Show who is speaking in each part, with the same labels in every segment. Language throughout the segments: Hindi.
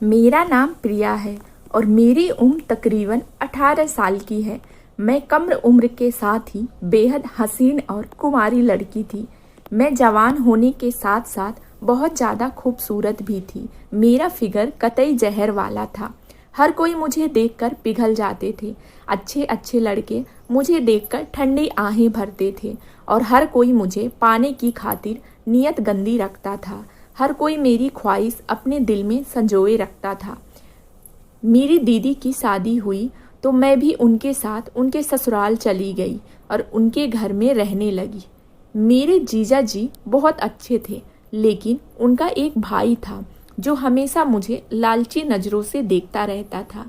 Speaker 1: मेरा नाम प्रिया है और मेरी उम्र तकरीबन 18 साल की है। मैं कम उम्र के साथ ही बेहद हसीन और कुंवारी लड़की थी। मैं जवान होने के साथ साथ बहुत ज़्यादा खूबसूरत भी थी। मेरा फिगर कतई जहर वाला था। हर कोई मुझे देखकर पिघल जाते थे। अच्छे अच्छे लड़के मुझे देखकर ठंडी आहें भरते थे और हर कोई मुझे पाने की खातिर नियत गंदी रखता था। हर कोई मेरी ख्वाहिश अपने दिल में संजोए रखता था। मेरी दीदी की शादी हुई तो मैं भी उनके साथ उनके ससुराल चली गई और उनके घर में रहने लगी। मेरे जीजा जी बहुत अच्छे थे, लेकिन उनका एक भाई था जो हमेशा मुझे लालची नज़रों से देखता रहता था।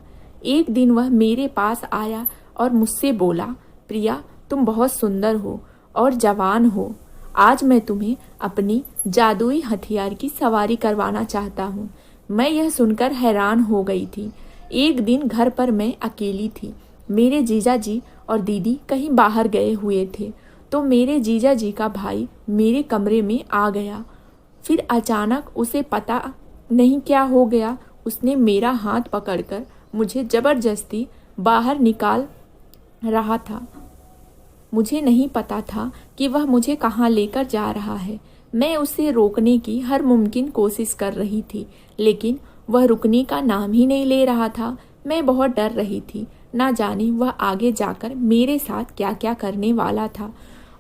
Speaker 1: एक दिन वह मेरे पास आया और मुझसे बोला, प्रिया, तुम बहुत सुंदर हो और जवान हो। आज मैं तुम्हें अपनी जादुई हथियार की सवारी करवाना चाहता हूँ। मैं यह सुनकर हैरान हो गई थी। एक दिन घर पर मैं अकेली थी। मेरे जीजा जी और दीदी कहीं बाहर गए हुए थे, तो मेरे जीजा जी का भाई मेरे कमरे में आ गया। फिर अचानक उसे पता नहीं क्या हो गया, उसने मेरा हाथ पकड़कर मुझे ज़बरदस्ती बाहर निकाल रहा था। मुझे नहीं पता था कि वह मुझे कहाँ लेकर जा रहा है। मैं उसे रोकने की हर मुमकिन कोशिश कर रही थी, लेकिन वह रुकने का नाम ही नहीं ले रहा था। मैं बहुत डर रही थी, ना जाने वह आगे जाकर मेरे साथ क्या क्या करने वाला था।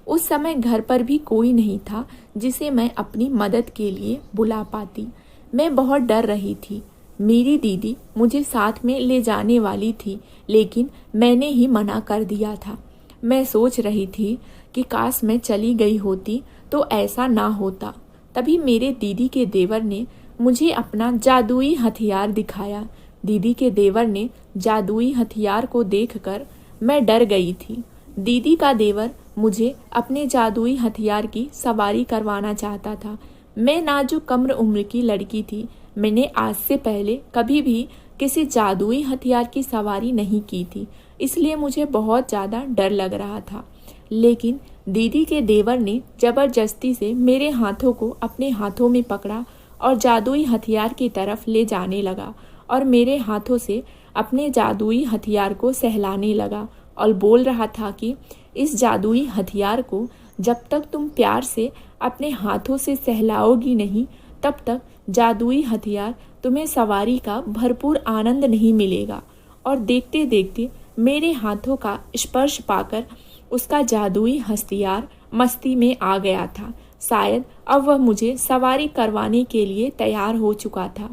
Speaker 1: उस समय घर पर भी कोई नहीं था जिसे मैं अपनी मदद के लिए बुला पाती। मैं बहुत डर रही थी। मेरी दीदी मुझे साथ में ले जाने वाली थी, लेकिन मैंने ही मना कर दिया था। मैं सोच रही थी कि काश मैं चली गई होती तो ऐसा ना होता। तभी मेरे दीदी के देवर ने मुझे अपना जादुई हथियार दिखाया। दीदी के देवर ने जादुई हथियार को देखकर मैं डर गई थी। दीदी का देवर मुझे अपने जादुई हथियार की सवारी करवाना चाहता था। मैं नाजुक कम उम्र की लड़की थी। मैंने आज से पहले कभी भी किसी जादुई हथियार की सवारी नहीं की थी, इसलिए मुझे बहुत ज़्यादा डर लग रहा था। लेकिन दीदी के देवर ने ज़बरदस्ती से मेरे हाथों को अपने हाथों में पकड़ा और जादुई हथियार की तरफ ले जाने लगा और मेरे हाथों से अपने जादुई हथियार को सहलाने लगा और बोल रहा था कि इस जादुई हथियार को जब तक तुम प्यार से अपने हाथों से सहलाओगी नहीं, तब तक जादुई हथियार तुम्हें सवारी का भरपूर आनंद नहीं मिलेगा। और देखते देखते मेरे हाथों का स्पर्श पाकर उसका जादुई हथियार मस्ती में आ गया था। शायद अब वह मुझे सवारी करवाने के लिए तैयार हो चुका था।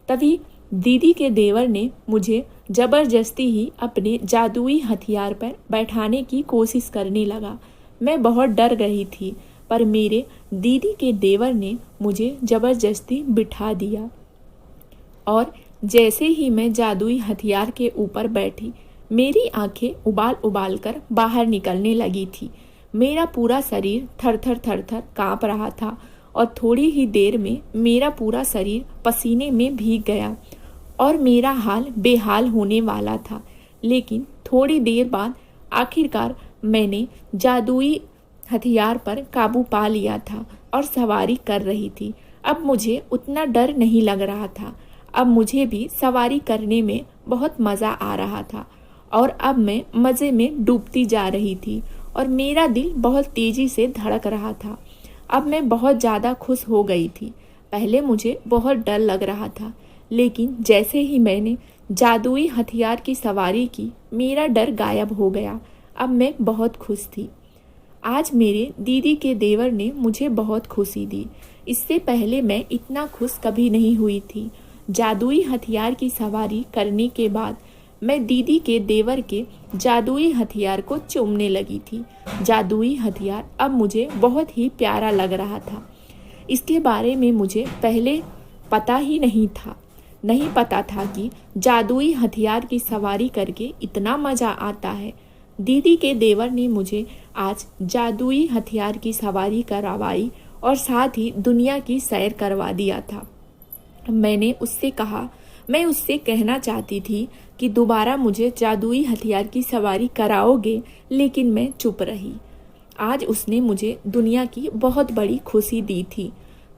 Speaker 1: तभी दीदी के देवर ने मुझे ज़बरदस्ती ही अपने जादुई हथियार पर बैठाने की कोशिश करने लगा। मैं बहुत डर गई थी, पर मेरे दीदी के देवर ने मुझे ज़बरदस्ती बिठा दिया और जैसे ही मैं जादुई हथियार के ऊपर बैठी, मेरी आंखें उबाल उबाल कर बाहर निकलने लगी थी। मेरा पूरा शरीर थर थर काँप रहा था और थोड़ी ही देर में मेरा पूरा शरीर पसीने में भीग गया और मेरा हाल बेहाल होने वाला था। लेकिन थोड़ी देर बाद आखिरकार मैंने जादुई हथियार पर काबू पा लिया था और सवारी कर रही थी। अब मुझे उतना डर नहीं लग रहा था। अब मुझे भी सवारी करने में बहुत मज़ा आ रहा था और अब मैं मज़े में डूबती जा रही थी और मेरा दिल बहुत तेज़ी से धड़क रहा था। अब मैं बहुत ज़्यादा खुश हो गई थी। पहले मुझे बहुत डर लग रहा था, लेकिन जैसे ही मैंने जादुई हथियार की सवारी की, मेरा डर गायब हो गया। अब मैं बहुत खुश थी। आज मेरे दीदी के देवर ने मुझे बहुत खुशी दी। इससे पहले मैं इतना खुश कभी नहीं हुई थी। जादुई हथियार की सवारी करने के बाद मैं दीदी के देवर के जादुई हथियार को चूमने लगी थी। जादुई हथियार अब मुझे बहुत ही प्यारा लग रहा था। इसके बारे में मुझे पहले पता ही नहीं पता था कि जादुई हथियार की सवारी करके इतना मज़ा आता है। दीदी के देवर ने मुझे आज जादुई हथियार की सवारी करवाई और साथ ही दुनिया की सैर करवा दिया था। मैंने उससे कहा, मैं उससे कहना चाहती थी कि दोबारा मुझे जादुई हथियार की सवारी कराओगे, लेकिन मैं चुप रही। आज उसने मुझे दुनिया की बहुत बड़ी खुशी दी थी।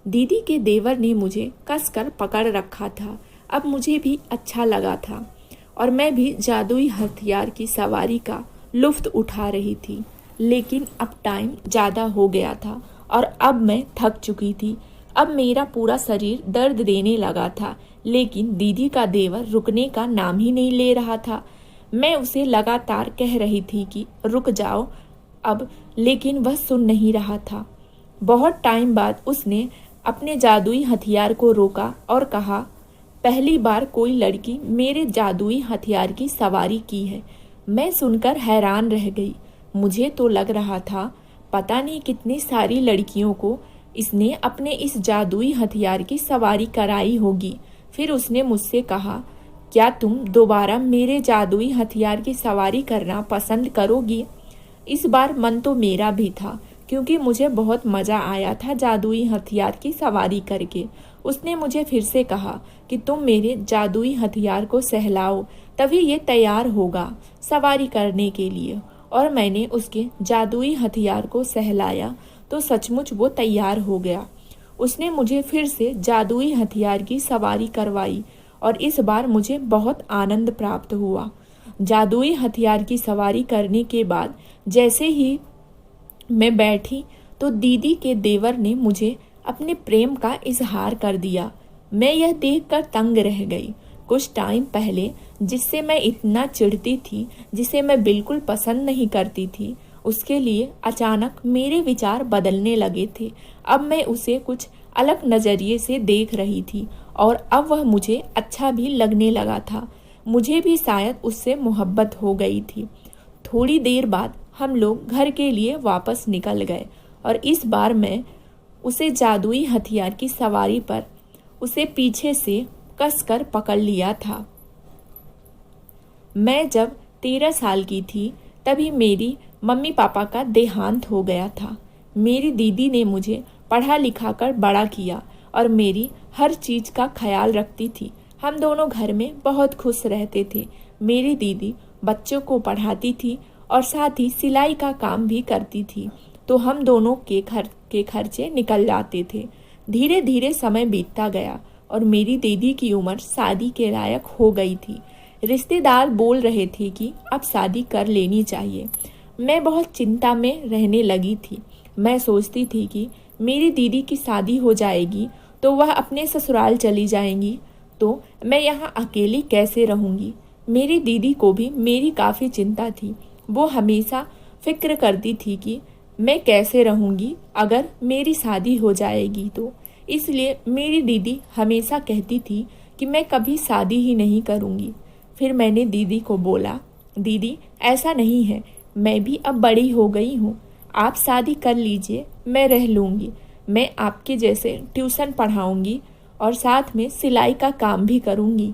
Speaker 1: दीदी के देवर ने मुझे कसकर पकड़ रखा था। अब मुझे भी अच्छा लगा था और मैं भी जादुई हथियार की सवारी का लुत्फ उठा रही थी। लेकिन अब टाइम ज़्यादा हो गया था और अब मैं थक चुकी थी। अब मेरा पूरा शरीर दर्द देने लगा था, लेकिन दीदी का देवर रुकने का नाम ही नहीं ले रहा था। मैं उसे लगातार कह रही थी कि रुक जाओ अब, लेकिन वह सुन नहीं रहा था। बहुत टाइम बाद उसने अपने जादुई हथियार को रोका और कहा, पहली बार कोई लड़की मेरे जादुई हथियार की सवारी की है। मैं सुनकर हैरान रह गई। मुझे तो लग रहा था पता नहीं कितनी सारी लड़कियों को इसने अपने इस जादुई हथियार की सवारी कराई होगी। फिर उसने मुझसे कहा, क्या तुम दोबारा मेरे जादुई हथियार की सवारी करना पसंद करोगी? इस बार मन तो मेरा भी था, क्योंकि मुझे बहुत मज़ा आया था जादुई हथियार की सवारी करके। उसने मुझे फिर से कहा कि तुम मेरे जादुई हथियार को सहलाओ, तभी ये तैयार होगा सवारी करने के लिए। और मैंने उसके जादुई हथियार को सहलाया तो सचमुच वो तैयार हो गया। उसने मुझे फिर से जादुई हथियार की सवारी करवाई और इस बार मुझे बहुत आनंद प्राप्त हुआ। जादुई हथियार की सवारी करने के बाद जैसे ही मैं बैठी तो दीदी के देवर ने मुझे अपने प्रेम का इजहार कर दिया। मैं यह देखकर तंग रह गई। कुछ टाइम पहले जिससे मैं इतना चिढ़ती थी, जिसे मैं बिल्कुल पसंद नहीं करती थी, उसके लिए अचानक मेरे विचार बदलने लगे थे। अब मैं उसे कुछ अलग नज़रिए से देख रही थी और अब वह मुझे अच्छा भी लगने लगा था। मुझे भी शायद उससे मोहब्बत हो गई थी। थोड़ी देर बाद हम लोग घर के लिए वापस निकल गए और इस बार मैं उसे जादुई हथियार की सवारी पर उसे पीछे से कसकर पकड़ लिया था। मैं जब 13 साल की थी तभी मेरी मम्मी पापा का देहांत हो गया था। मेरी दीदी ने मुझे पढ़ा लिखा कर बड़ा किया और मेरी हर चीज़ का ख्याल रखती थी। हम दोनों घर में बहुत खुश रहते थे। मेरी दीदी बच्चों को पढ़ाती थी और साथ ही सिलाई का काम भी करती थी, तो हम दोनों के खर्चे निकल जाते थे। धीरे धीरे समय बीतता गया और मेरी दीदी की उम्र शादी के लायक हो गई थी। रिश्तेदार बोल रहे थे कि अब शादी कर लेनी चाहिए। मैं बहुत चिंता में रहने लगी थी। मैं सोचती थी कि मेरी दीदी की शादी हो जाएगी तो वह अपने ससुराल चली जाएंगी, तो मैं यहाँ अकेली कैसे रहूँगी। मेरी दीदी को भी मेरी काफ़ी चिंता थी। वो हमेशा फिक्र करती थी कि मैं कैसे रहूँगी अगर मेरी शादी हो जाएगी तो। इसलिए मेरी दीदी हमेशा कहती थी कि मैं कभी शादी ही नहीं करूँगी। फिर मैंने दीदी को बोला, दीदी ऐसा नहीं है, मैं भी अब बड़ी हो गई हूँ, आप शादी कर लीजिए, मैं रह लूँगी। मैं आपके जैसे ट्यूशन पढ़ाऊँगी और साथ में सिलाई का काम भी करूँगी,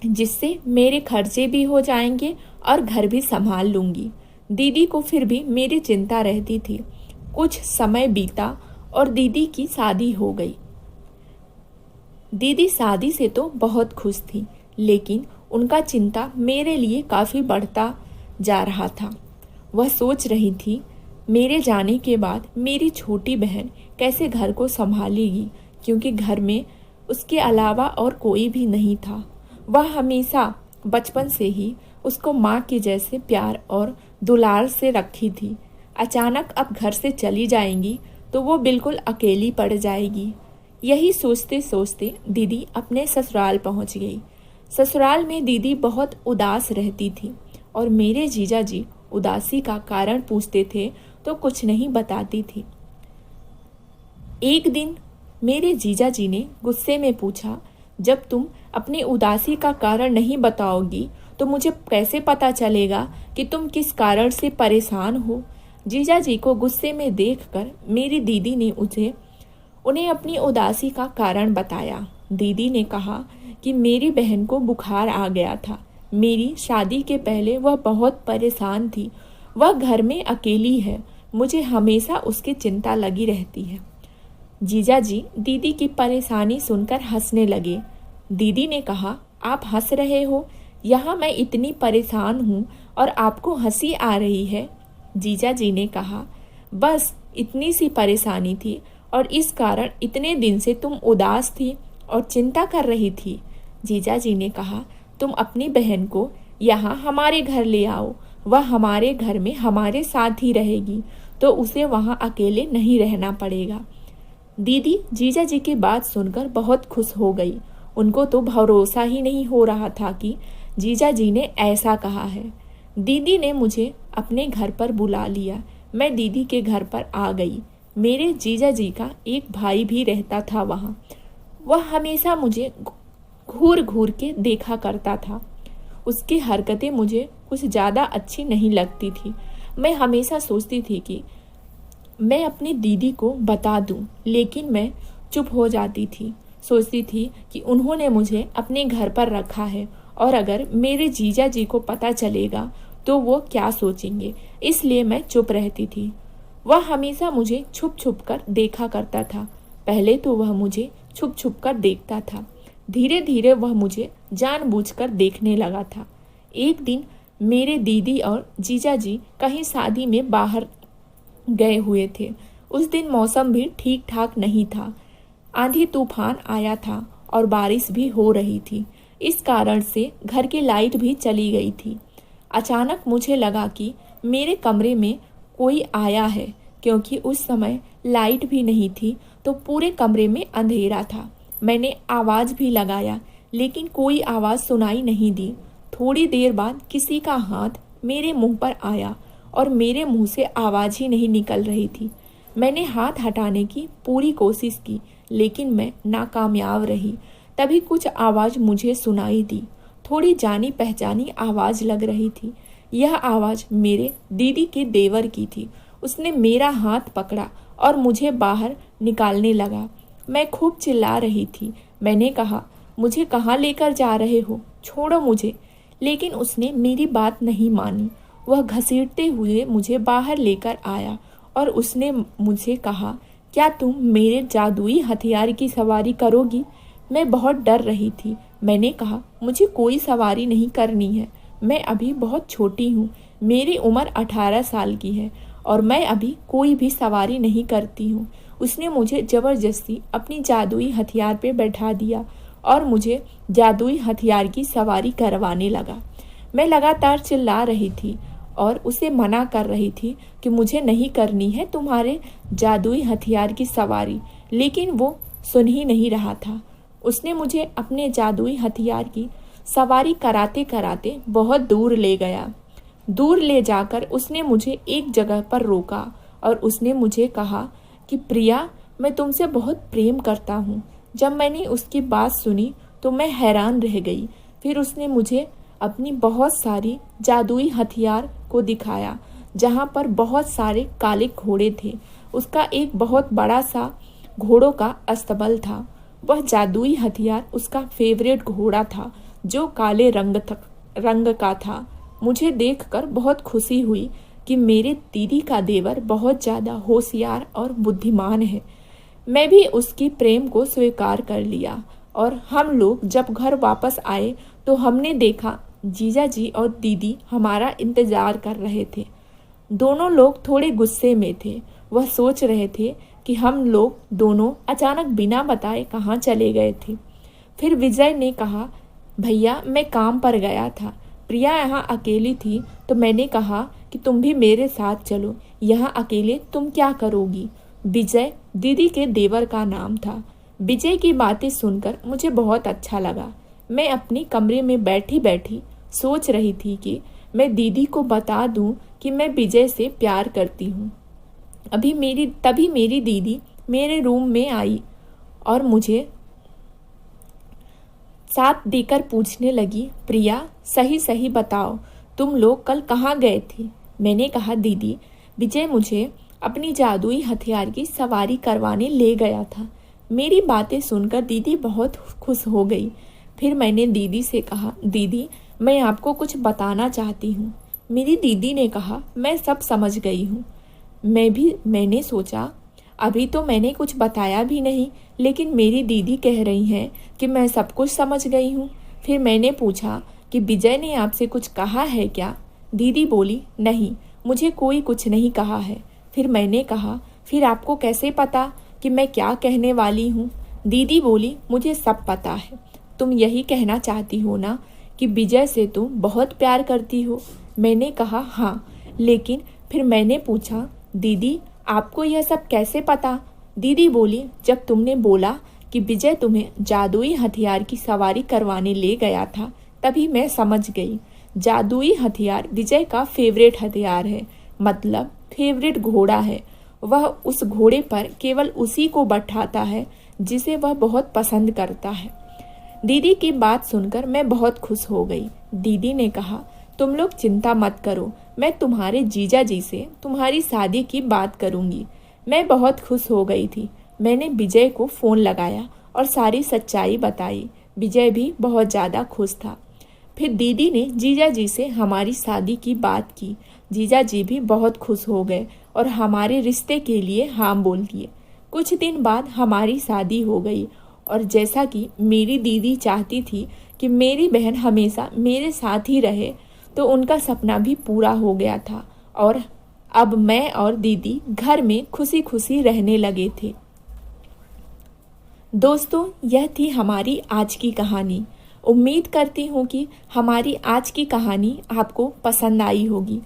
Speaker 1: जिससे मेरे खर्चे भी हो जाएंगे और घर भी संभाल लूँगी। दीदी को फिर भी मेरी चिंता रहती थी। कुछ समय बीता और दीदी की शादी हो गई। दीदी शादी से तो बहुत खुश थी, लेकिन उनका चिंता मेरे लिए काफ़ी बढ़ता जा रहा था। वह सोच रही थी मेरे जाने के बाद मेरी छोटी बहन कैसे घर को संभालेगी, क्योंकि घर में उसके अलावा और कोई भी नहीं था। वह हमेशा बचपन से ही उसको माँ के जैसे प्यार और दुलार से रखी थी। अचानक अब घर से चली जाएंगी तो वो बिल्कुल अकेली पड़ जाएगी। यही सोचते सोचते दीदी अपने ससुराल पहुंच गई। ससुराल में दीदी बहुत उदास रहती थी और मेरे जीजा जी उदासी का कारण पूछते थे तो कुछ नहीं बताती थी। एक दिन मेरे जीजा जी ने गुस्से में पूछा, जब तुम अपनी उदासी का कारण नहीं बताओगी तो मुझे कैसे पता चलेगा कि तुम किस कारण से परेशान हो। जीजा जी को गुस्से में देखकर मेरी दीदी ने उन्हें अपनी उदासी का कारण बताया। दीदी ने कहा कि मेरी बहन को बुखार आ गया था। मेरी शादी के पहले वह बहुत परेशान थी। वह घर में अकेली है, मुझे हमेशा उसकी चिंता लगी रहती है। जीजा जी दीदी की परेशानी सुनकर हंसने लगे। दीदी ने कहा, आप हंस रहे हो, यहाँ मैं इतनी परेशान हूँ और आपको हंसी आ रही है। जीजा जी ने कहा, बस इतनी सी परेशानी थी और इस कारण इतने दिन से तुम उदास थी और चिंता कर रही थी। जीजा जी ने कहा, तुम अपनी बहन को यहाँ हमारे घर ले आओ, वह हमारे घर में हमारे साथ ही रहेगी, तो उसे वहाँ अकेले नहीं रहना पड़ेगा। दीदी जीजा जी की बात सुनकर बहुत खुश हो गई। उनको तो भरोसा ही नहीं हो रहा था कि जीजा जी ने ऐसा कहा है। दीदी ने मुझे अपने घर पर बुला लिया। मैं दीदी के घर पर आ गई। मेरे जीजा जी का एक भाई भी रहता था वहाँ। वह हमेशा मुझे घूर घूर के देखा करता था। उसकी हरकतें मुझे कुछ ज़्यादा अच्छी नहीं लगती थी। मैं हमेशा सोचती थी कि मैं अपनी दीदी को बता दूं, लेकिन मैं चुप हो जाती थी। सोचती थी कि उन्होंने मुझे अपने घर पर रखा है और अगर मेरे जीजा जी को पता चलेगा तो वो क्या सोचेंगे, इसलिए मैं चुप रहती थी। वह हमेशा मुझे छुप छुप कर देखा करता था। पहले तो वह मुझे छुप छुप कर देखता था, धीरे धीरे वह मुझे जानबूझकर देखने लगा था। एक दिन मेरे दीदी और जीजा जी कहीं शादी में बाहर गए हुए थे। उस दिन मौसम भी ठीक ठाक नहीं था। आंधी तूफान आया था और बारिश भी हो रही थी। इस कारण से घर की लाइट भी चली गई थी। अचानक मुझे लगा कि मेरे कमरे में कोई आया है, क्योंकि उस समय लाइट भी नहीं थी, तो पूरे कमरे में अंधेरा था। मैंने आवाज़ भी लगाया, लेकिन कोई आवाज़ सुनाई नहीं दी। थोड़ी देर बाद किसी का हाथ मेरे मुंह पर आया और मेरे मुंह से आवाज़ ही नहीं निकल रही थी। मैंने हाथ हटाने की पूरी कोशिश की, लेकिन मैं नाकामयाब रही। तभी कुछ आवाज़ मुझे सुनाई दी। थोड़ी जानी पहचानी आवाज़ लग रही थी। यह आवाज़ मेरे दीदी के देवर की थी। उसने मेरा हाथ पकड़ा और मुझे बाहर निकालने लगा। मैं खूब चिल्ला रही थी। मैंने कहा, मुझे कहाँ लेकर जा रहे हो, छोड़ो मुझे। लेकिन उसने मेरी बात नहीं मानी। वह घसीटते हुए मुझे बाहर लेकर आया और उसने मुझे कहा, क्या तुम मेरे जादुई हथियार की सवारी करोगी? मैं बहुत डर रही थी। मैंने कहा, मुझे कोई सवारी नहीं करनी है। मैं अभी बहुत छोटी हूँ। मेरी उम्र 18 साल की है और मैं अभी कोई भी सवारी नहीं करती हूँ। उसने मुझे ज़बरदस्ती अपनी जादुई हथियार पे बैठा दिया और मुझे जादुई हथियार की सवारी करवाने लगा। मैं लगातार चिल्ला रही थी और उसे मना कर रही थी कि मुझे नहीं करनी है तुम्हारे जादुई हथियार की सवारी, लेकिन वो सुन ही नहीं रहा था। उसने मुझे अपने जादुई हथियार की सवारी कराते कराते बहुत दूर ले गया। दूर ले जाकर उसने मुझे एक जगह पर रोका और उसने मुझे कहा कि प्रिया, मैं तुमसे बहुत प्रेम करता हूँ। जब मैंने उसकी बात सुनी तो मैं हैरान रह गई। फिर उसने मुझे अपनी बहुत सारी जादुई हथियार को दिखाया, जहाँ पर बहुत सारे काले घोड़े थे। उसका एक बहुत बड़ा सा घोड़ों का अस्तबल था। वह जादुई हथियार उसका फेवरेट घोड़ा था, जो काले रंग का था। मुझे देखकर बहुत खुशी हुई कि मेरे दीदी का देवर बहुत ज़्यादा होशियार और बुद्धिमान है। मैं भी उसकी प्रेम को स्वीकार कर लिया और हम लोग जब घर वापस आए तो हमने देखा जीजा जी और दीदी हमारा इंतज़ार कर रहे थे। दोनों लोग थोड़े गुस्से में थे। वह सोच रहे थे कि हम लोग दोनों अचानक बिना बताए कहाँ चले गए थे। फिर विजय ने कहा, भैया मैं काम पर गया था, प्रिया यहाँ अकेली थी तो मैंने कहा कि तुम भी मेरे साथ चलो, यहाँ अकेले तुम क्या करोगी। विजय दीदी के देवर का नाम था। विजय की बातें सुनकर मुझे बहुत अच्छा लगा। मैं अपने कमरे में बैठी बैठी सोच रही थी कि मैं दीदी को बता दूं कि मैं विजय से प्यार करती हूँ। तभी मेरी दीदी मेरे रूम में आई और मुझे साथ देकर पूछने लगी, प्रिया सही सही बताओ, तुम लोग कल कहाँ गए थे? मैंने कहा, दीदी विजय मुझे अपनी जादुई हथियार की सवारी करवाने ले गया था। मेरी बातें सुनकर दीदी बहुत खुश हो गई। फिर मैंने दीदी से कहा, दीदी मैं आपको कुछ बताना चाहती हूँ। मेरी दीदी ने कहा, मैं सब समझ गई हूँ। मैंने सोचा अभी तो मैंने कुछ बताया भी नहीं, लेकिन मेरी दीदी कह रही हैं कि मैं सब कुछ समझ गई हूँ। फिर मैंने पूछा कि विजय ने आपसे कुछ कहा है क्या? दीदी बोली, नहीं, मुझे कोई कुछ नहीं कहा है। फिर मैंने कहा, फिर आपको कैसे पता कि मैं क्या कहने वाली हूँ? दीदी बोली, मुझे सब पता है। तुम यही कहना चाहती हो ना कि विजय से तुम बहुत प्यार करती हो? मैंने कहा हाँ। लेकिन फिर मैंने पूछा, दीदी आपको यह सब कैसे पता? दीदी बोली, जब तुमने बोला कि विजय तुम्हें जादुई हथियार की सवारी करवाने ले गया था, तभी मैं समझ गई। जादुई हथियार विजय का फेवरेट हथियार है, मतलब फेवरेट घोड़ा है। वह उस घोड़े पर केवल उसी को बैठाता है जिसे वह बहुत पसंद करता है। दीदी की बात सुनकर मैं बहुत खुश हो गई। दीदी ने कहा, तुम लोग चिंता मत करो, मैं तुम्हारे जीजा जी से तुम्हारी शादी की बात करूंगी। मैं बहुत खुश हो गई थी। मैंने विजय को फ़ोन लगाया और सारी सच्चाई बताई। विजय भी बहुत ज़्यादा खुश था। फिर दीदी ने जीजा जी से हमारी शादी की बात की। जीजा जी भी बहुत खुश हो गए और हमारे रिश्ते के लिए हाँ बोल दिए। कुछ दिन बाद हमारी शादी हो गई और जैसा कि मेरी दीदी चाहती थी कि मेरी बहन हमेशा मेरे साथ ही रहे, तो उनका सपना भी पूरा हो गया था और अब मैं और दीदी घर में खुशी खुशी रहने लगे थे। दोस्तों, यह थी हमारी आज की कहानी। उम्मीद करती हूँ कि हमारी आज की कहानी आपको पसंद आई होगी।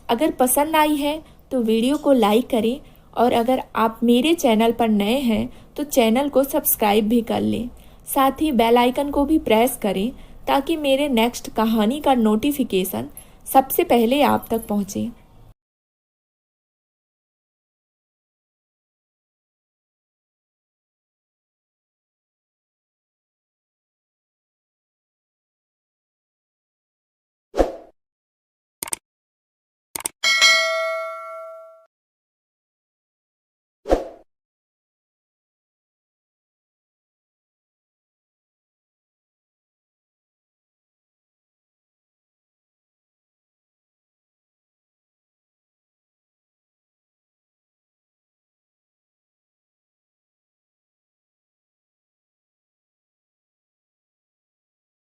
Speaker 1: अगर पसंद आई है तो वीडियो को लाइक करें और अगर आप मेरे चैनल पर नए हैं तो चैनल को सब्सक्राइब भी कर लें। साथ ही बेल आइकन को भी प्रेस करें ताकि मेरे नेक्स्ट कहानी का नोटिफिकेशन सबसे पहले आप तक पहुँचे।